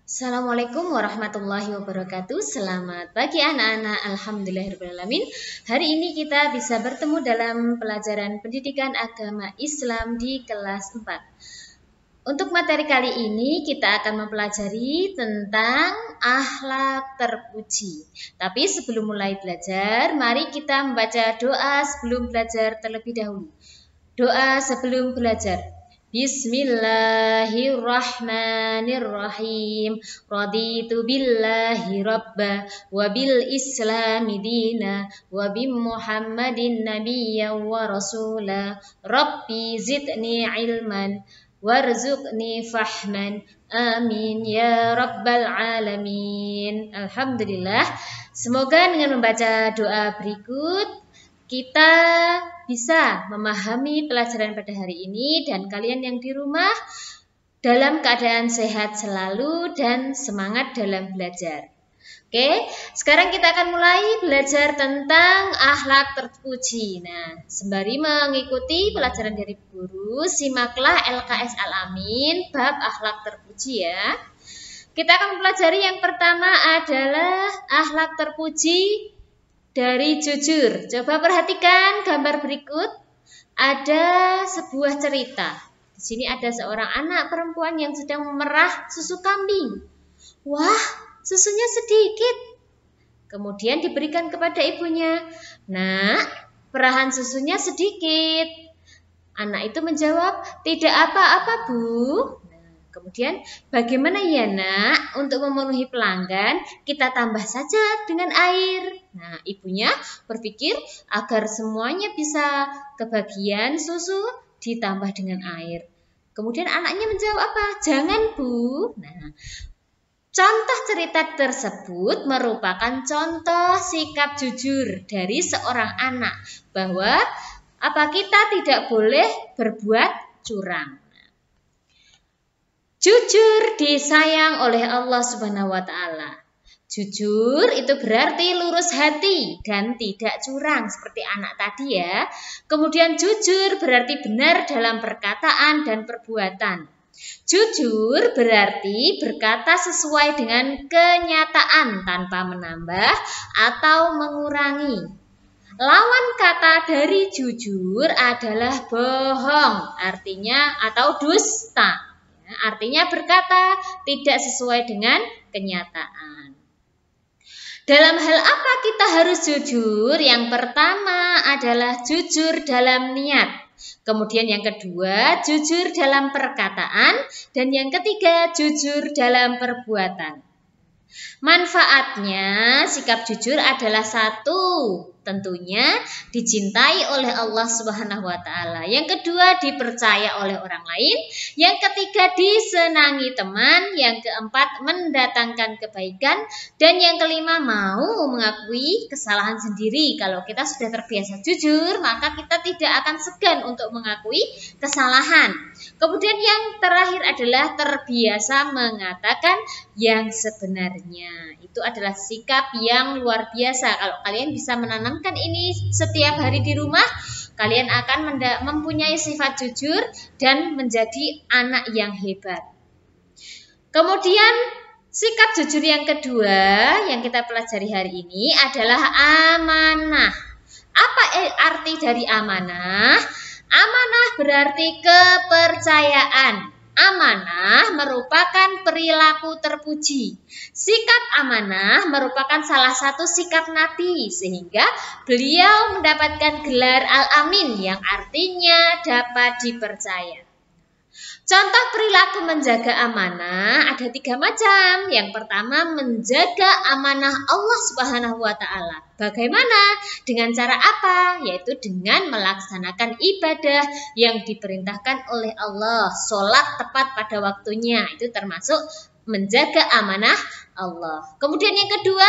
Assalamualaikum warahmatullahi wabarakatuh. Selamat pagi anak-anak. Alhamdulillahirrahmanirrahim. Hari ini kita bisa bertemu dalam pelajaran pendidikan agama Islam di kelas 4. Untuk materi kali ini kita akan mempelajari tentang akhlak terpuji. Tapi sebelum mulai belajar, mari kita membaca doa sebelum belajar terlebih dahulu. Doa sebelum belajar. Bismillahirrahmanirrahim. Raditu billahi rabba wa bil islami dina wa bi Muhammadin nabiyya wa rasula. Rabbi zidni ilman warzuqni fahman. Amin ya rabbal alamin. Alhamdulillah. Semoga dengan membaca doa berikut kita bisa memahami pelajaran pada hari ini dan kalian yang di rumah dalam keadaan sehat selalu dan semangat dalam belajar. Oke, sekarang kita akan mulai belajar tentang akhlak terpuji. Nah, sembari mengikuti pelajaran dari guru, simaklah LKS Al-Amin bab akhlak terpuji ya. Kita akan mempelajari yang pertama adalah akhlak terpuji dari jujur. Coba perhatikan gambar berikut. Ada sebuah cerita. Di sini ada seorang anak perempuan yang sedang memerah susu kambing. Wah, susunya sedikit. Kemudian diberikan kepada ibunya. Nak, perahan susunya sedikit. Anak itu menjawab, tidak apa-apa, Bu. Kemudian, bagaimana ya nak, untuk memenuhi pelanggan, kita tambah saja dengan air. Nah, ibunya berpikir agar semuanya bisa kebagian susu ditambah dengan air. Kemudian anaknya menjawab apa? Jangan Bu. Nah, contoh cerita tersebut merupakan contoh sikap jujur dari seorang anak. Bahwa kita tidak boleh berbuat curang. Jujur disayang oleh Allah Subhanahu wa Ta'ala. Jujur itu berarti lurus hati dan tidak curang seperti anak tadi ya. Kemudian jujur berarti benar dalam perkataan dan perbuatan. Jujur berarti berkata sesuai dengan kenyataan tanpa menambah atau mengurangi. Lawan kata dari jujur adalah bohong, artinya atau dusta. Artinya berkata tidak sesuai dengan kenyataan. Dalam hal apa kita harus jujur? Yang pertama adalah jujur dalam niat. Kemudian yang kedua, jujur dalam perkataan. Dan yang ketiga, jujur dalam perbuatan. Manfaatnya, sikap jujur adalah satu, tentunya dicintai oleh Allah Subhanahu wa Ta'ala. Yang kedua, dipercaya oleh orang lain. Yang ketiga, disenangi teman. Yang keempat, mendatangkan kebaikan. Dan yang kelima, mau mengakui kesalahan sendiri. Kalau kita sudah terbiasa jujur, maka kita tidak akan segan untuk mengakui kesalahan. Kemudian yang terakhir adalah terbiasa mengatakan yang sebenarnya. Itu adalah sikap yang luar biasa. Kalau kalian bisa menanamkan ini setiap hari di rumah, kalian akan mempunyai sifat jujur dan menjadi anak yang hebat. Kemudian sikap jujur yang kedua yang kita pelajari hari ini adalah amanah. Apa arti dari amanah? Amanah berarti kepercayaan. Amanah merupakan perilaku terpuji. Sikap amanah merupakan salah satu sikap Nabi, sehingga beliau mendapatkan gelar Al-Amin yang artinya dapat dipercaya. Contoh perilaku menjaga amanah ada 3 macam. Yang pertama, menjaga amanah Allah Subhanahu wa Ta'ala. Bagaimana? Dengan cara apa? Yaitu dengan melaksanakan ibadah yang diperintahkan oleh Allah. Sholat tepat pada waktunya. Itu termasuk menjaga amanah Allah. Kemudian yang kedua,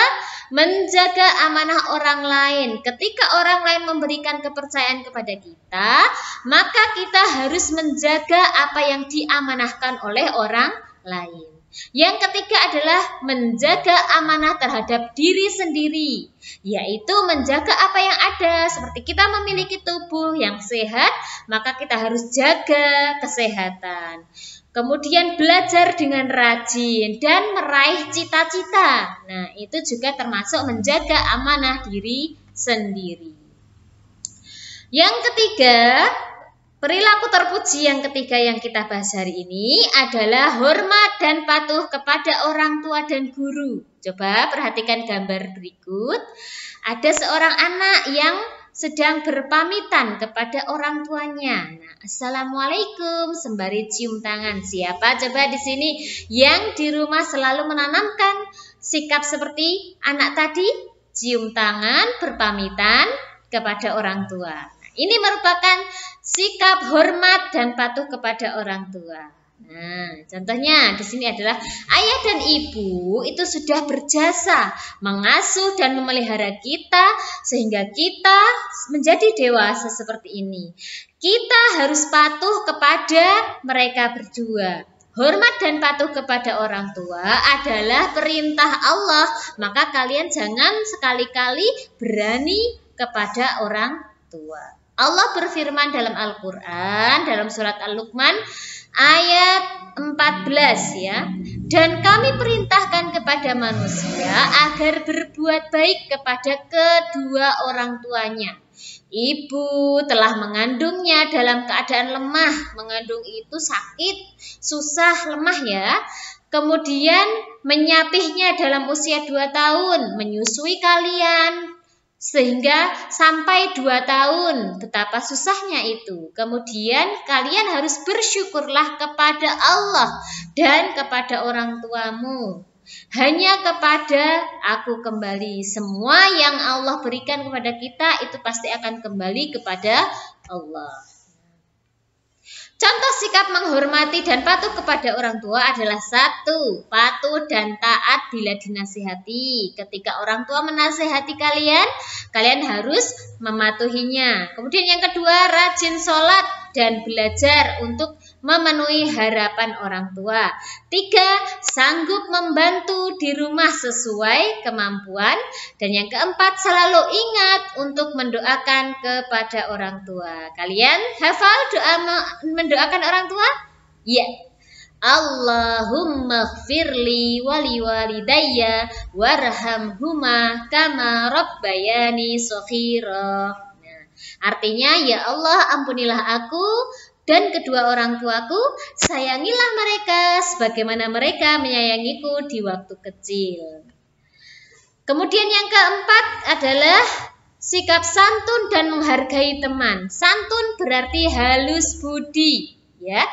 menjaga amanah orang lain. Ketika orang lain memberikan kepercayaan kepada kita, maka kita harus menjaga apa yang diamanahkan oleh orang lain. Yang ketiga adalah menjaga amanah terhadap diri sendiri, yaitu menjaga apa yang ada. Seperti kita memiliki tubuh yang sehat, maka kita harus jaga kesehatan. Kemudian belajar dengan rajin dan meraih cita-cita. Nah, itu juga termasuk menjaga amanah diri sendiri. Yang ketiga, perilaku terpuji yang ketiga yang kita bahas hari ini adalah hormat dan patuh kepada orang tua dan guru. Coba perhatikan gambar berikut. Ada seorang anak yang sedang berpamitan kepada orang tuanya. Nah, assalamualaikum sembari cium tangan. Siapa coba di sini yang di rumah selalu menanamkan sikap seperti anak tadi? Cium tangan, berpamitan kepada orang tua. Nah, ini merupakan sikap hormat dan patuh kepada orang tua. Nah, contohnya di sini adalah ayah dan ibu itu sudah berjasa mengasuh dan memelihara kita sehingga kita menjadi dewasa seperti ini. Kita harus patuh kepada mereka berdua. Hormat dan patuh kepada orang tua adalah perintah Allah, maka kalian jangan sekali-kali berani kepada orang tua. Allah berfirman dalam Al-Quran, dalam surat Al-Luqman ayat 14 ya. Dan kami perintahkan kepada manusia agar berbuat baik kepada kedua orang tuanya. Ibu telah mengandungnya dalam keadaan lemah. Mengandung itu sakit, susah, lemah ya. Kemudian menyapihnya dalam usia 2 tahun, menyusui kalian sehingga sampai 2 tahun, betapa susahnya itu. Kemudian kalian harus bersyukurlah kepada Allah dan kepada orang tuamu. Hanya kepada aku kembali. Semua yang Allah berikan kepada kita itu pasti akan kembali kepada Allah. Contoh sikap menghormati dan patuh kepada orang tua adalah 1. Patuh dan taat bila dinasihati. Ketika orang tua menasihati kalian, kalian harus mematuhinya. Kemudian yang kedua, rajin sholat dan belajar untuk memenuhi harapan orang tua. 3. Sanggup membantu di rumah sesuai kemampuan. Dan yang keempat, selalu ingat untuk mendoakan kepada orang tua. Kalian hafal doa mendoakan orang tua? Ya. Allahumma gfirli wali walidayya warhamhuma kama rabbayani shaghira. Nah, artinya ya Allah ampunilah aku dan kedua orang tuaku, sayangilah mereka sebagaimana mereka menyayangiku di waktu kecil. Kemudian yang keempat adalah sikap santun dan menghargai teman. Santun berarti halus budi, ya.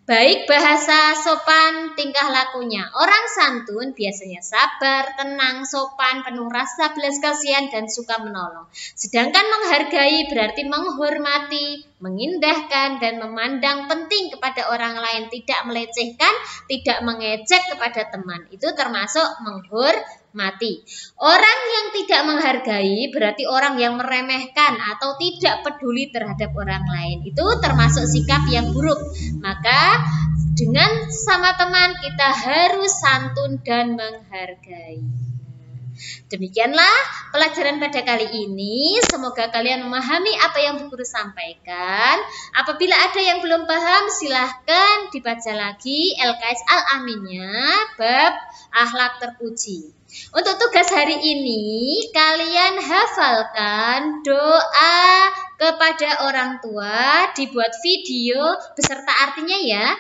Baik bahasa, sopan, tingkah lakunya. Orang santun biasanya sabar, tenang, sopan, penuh rasa belas kasihan dan suka menolong. Sedangkan menghargai berarti menghormati, mengindahkan dan memandang penting kepada orang lain, tidak melecehkan, tidak mengejek kepada teman. Itu termasuk menghormati. Orang yang tidak menghargai berarti orang yang meremehkan atau tidak peduli terhadap orang lain. Itu termasuk sikap yang buruk. Maka dengan sama teman kita harus santun dan menghargai. Demikianlah pelajaran pada kali ini. Semoga kalian memahami apa yang Bu Guru sampaikan. Apabila ada yang belum paham, silahkan dibaca lagi LKS Al-Aminnya bab akhlak terpuji. Untuk tugas hari ini, kalian hafalkan doa kepada orang tua, dibuat video beserta artinya ya.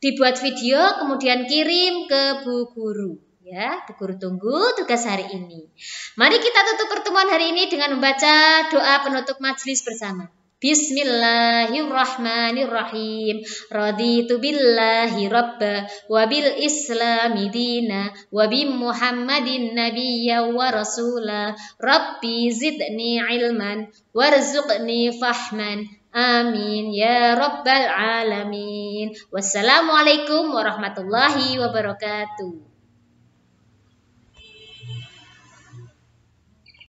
Dibuat video kemudian kirim ke Bu Guru. Ya, Bu Guru tunggu tugas hari ini. Mari kita tutup pertemuan hari ini dengan membaca doa penutup majelis bersama. Bismillahirrahmanirrahim. Raditu billahi rabba wa bil islami dina wa bi Muhammadin nabiyya wa rasula. Rabbi zidni ilman warzuqni fahman. Amin ya rabbal alamin. Wassalamualaikum warahmatullahi wabarakatuh.